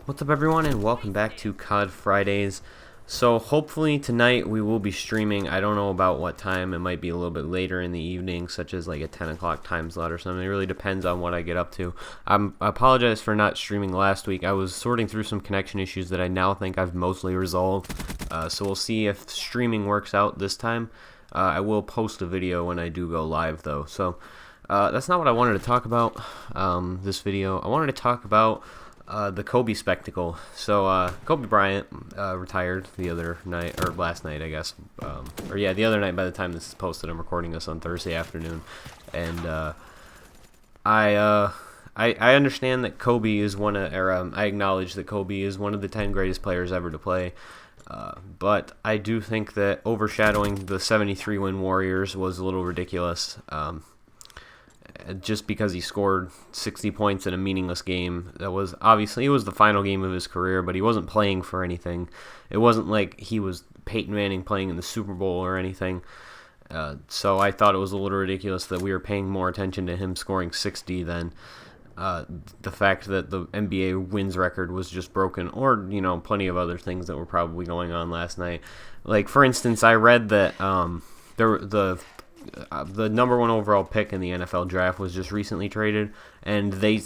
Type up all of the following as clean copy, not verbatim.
What's up, everyone, and welcome back to COD Fridays. So hopefully tonight we will be streaming. I don't know about what time. It might be a little bit later in the evening, such as like a 10 o'clock time slot or something. It really depends on what I get up to. I apologize for not streaming last week. I was sorting through some connection issues that I now think I've mostly resolved. So we'll see if streaming works out this time. I will post a video when I do go live, though. So that's not what I wanted to talk about this video. I wanted to talk about the Kobe spectacle. So Kobe Bryant retired the other night, or last night, I guess. The other night. By the time this is posted, I'm recording this on Thursday afternoon, and I understand that Kobe is I acknowledge that Kobe is one of the 10 greatest players ever to play. But I do think that overshadowing the 73-win Warriors was a little ridiculous. Just because he scored 60 points in a meaningless game. That was obviously, it was the final game of his career, but he wasn't playing for anything. It wasn't like he was Peyton Manning playing in the Super Bowl or anything. So I thought it was a little ridiculous that we were paying more attention to him scoring 60 than the fact that the NBA wins record was just broken, or plenty of other things that were probably going on last night. Like, for instance, I read that the number one overall pick in the NFL draft was just recently traded, and they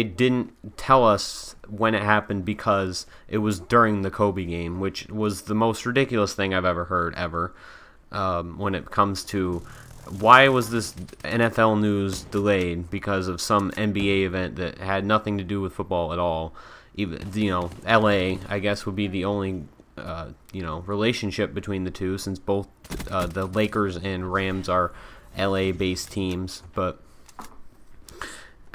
didn't tell us when it happened because it was during the Kobe game, which was the most ridiculous thing I've ever heard ever. When it comes to why was this NFL news delayed because of some NBA event that had nothing to do with football at all. Even LA, I guess, would be the only relationship between the two, since both the Lakers and Rams are LA-based teams. But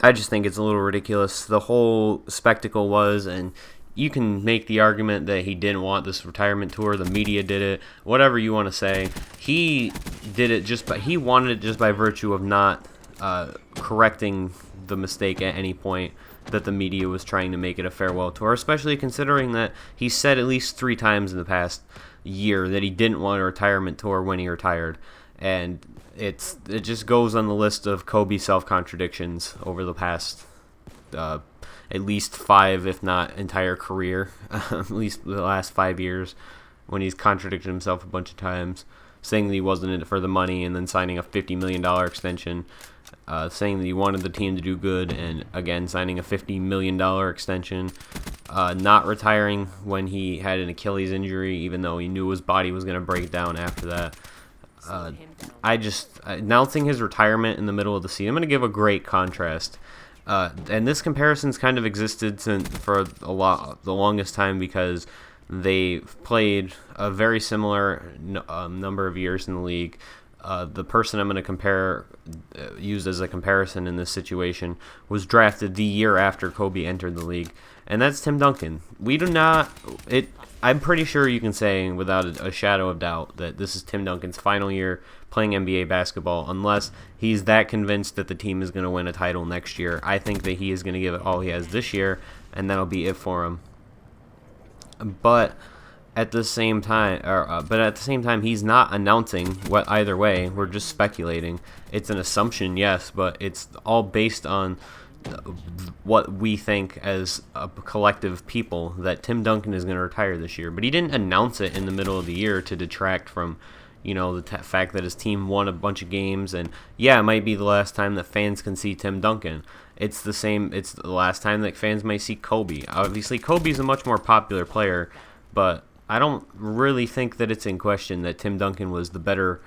I just think it's a little ridiculous. The whole spectacle was, and you can make the argument that he didn't want this retirement tour. The media did it. Whatever you want to say, he did it he wanted it just by virtue of not correcting the mistake at any point that the media was trying to make it a farewell tour, especially considering that he said at least 3 times in the past year that he didn't want a retirement tour when he retired. And it just goes on the list of Kobe self-contradictions over the past at least 5, if not entire career, at least the last 5 years, when he's contradicted himself a bunch of times, saying that he wasn't in it for the money and then signing a $50 million extension, saying that he wanted the team to do good, and again signing a $50 million extension, not retiring when he had an Achilles injury, even though he knew his body was going to break down after that. Announcing his retirement in the middle of the season, I'm going to give a great contrast. And this comparison's kind of existed for the longest time, because they played a very similar number of years in the league. The person I'm going to use as a comparison in this situation was drafted the year after Kobe entered the league, and that's Tim Duncan. I'm pretty sure you can say without a shadow of doubt that this is Tim Duncan's final year playing NBA basketball, unless he's that convinced that the team is going to win a title next year. I think that he is going to give it all he has this year, and that'll be it for him. But at the same time, he's not announcing what either way. We're just speculating. It's an assumption, yes, but it's all based on what we think as a collective people, that Tim Duncan is going to retire this year. But he didn't announce it in the middle of the year to detract from the fact that his team won a bunch of games, and it might be the last time that fans can see Tim Duncan. It's the last time that fans might see Kobe. Obviously, Kobe's a much more popular player, but I don't really think that it's in question that Tim Duncan was the better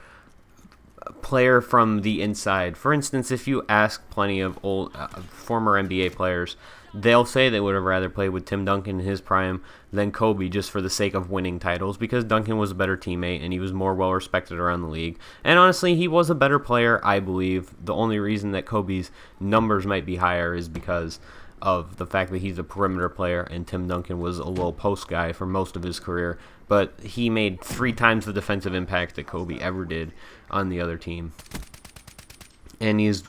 player from the inside. For instance, if you ask plenty of old former NBA players, they'll say they would have rather played with Tim Duncan in his prime than Kobe, just for the sake of winning titles, because Duncan was a better teammate and he was more well respected around the league. And honestly, he was a better player, I believe. The only reason that Kobe's numbers might be higher is because of the fact that he's a perimeter player and Tim Duncan was a low post guy for most of his career. But he made 3 times the defensive impact that Kobe ever did on the other team. And he's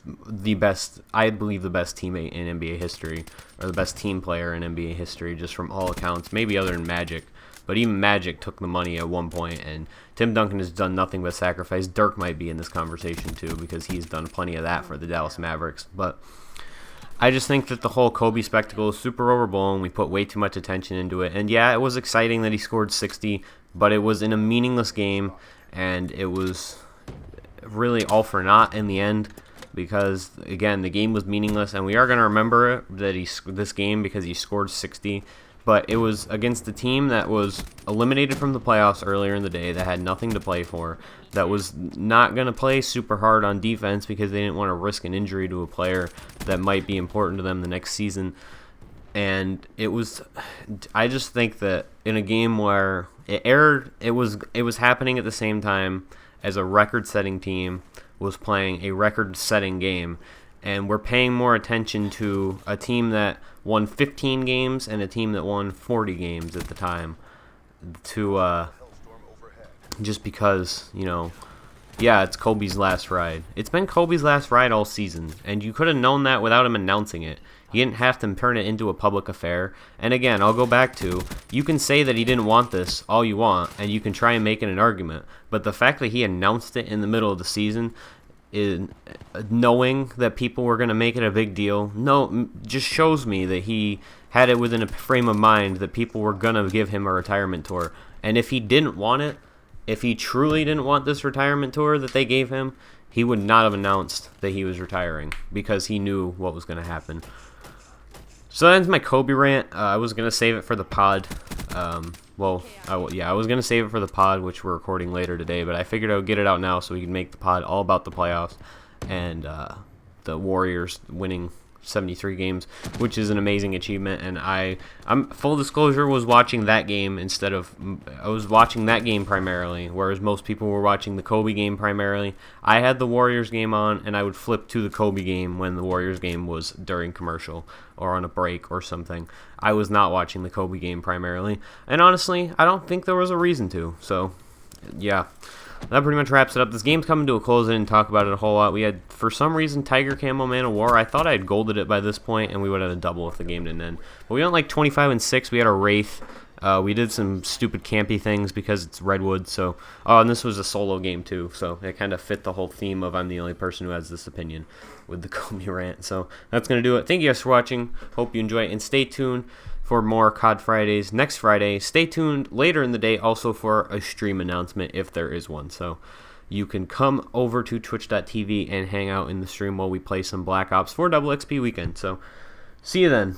I believe the best teammate in NBA history, or the best team player in NBA history, just from all accounts, maybe other than Magic. But even Magic took the money at one point, and Tim Duncan has done nothing but sacrifice. Dirk might be in this conversation too, because he's done plenty of that for the Dallas Mavericks. But I just think that the whole Kobe spectacle is super overblown. We put way too much attention into it. And yeah, it was exciting that he scored 60, but it was in a meaningless game, and it was really all for naught in the end because, again, the game was meaningless, and we are going to remember it, this game because he scored 60. But it was against a team that was eliminated from the playoffs earlier in the day, that had nothing to play for, that was not going to play super hard on defense because they didn't want to risk an injury to a player that might be important to them the next season. And I just think that in a game where it was happening at the same time as a record-setting team was playing a record-setting game, and we're paying more attention to a team that won 15 games and a team that won 40 games at the time, to just because, yeah, it's Kobe's last ride. It's been Kobe's last ride all season, and you could have known that without him announcing it. He didn't have to turn it into a public affair. And again, I'll go back to, you can say that he didn't want this all you want, and you can try and make it an argument, but the fact that he announced it in the middle of the season, knowing that people were going to make it a big deal, just shows me that he had it within a frame of mind that people were going to give him a retirement tour. And if he didn't want it, if he truly didn't want this retirement tour that they gave him, he would not have announced that he was retiring because he knew what was going to happen. So that ends my Kobe rant. I was going to save it for the pod. I was going to save it for the pod, which we're recording later today, but I figured I would get it out now so we can make the pod all about the playoffs and the Warriors winning 73 games, which is an amazing achievement. And I'm full disclosure, was watching that game I was watching that game primarily, whereas most people were watching the Kobe game primarily. I had the Warriors game on, and I would flip to the Kobe game when the Warriors game was during commercial or on a break or something. I was not watching the Kobe game primarily, and honestly, I don't think there was a reason to. So, yeah. That pretty much wraps it up. This game's coming to a close. I didn't talk about it a whole lot. We had, for some reason, Tiger Camo Man of War. I thought I had golded it by this point, and we would have had a double if the game didn't end. But we went like 25-6. We had a Wraith. We did some stupid campy things because it's Redwood. So, and this was a solo game too. So it kind of fit the whole theme of I'm the only person who has this opinion with the Kobe rant. So that's going to do it. Thank you guys for watching. Hope you enjoy it. And stay tuned for more COD Fridays next Friday. Stay tuned later in the day also for a stream announcement if there is one. So you can come over to twitch.tv and hang out in the stream while we play some Black Ops 4 Double XP Weekend. So see you then.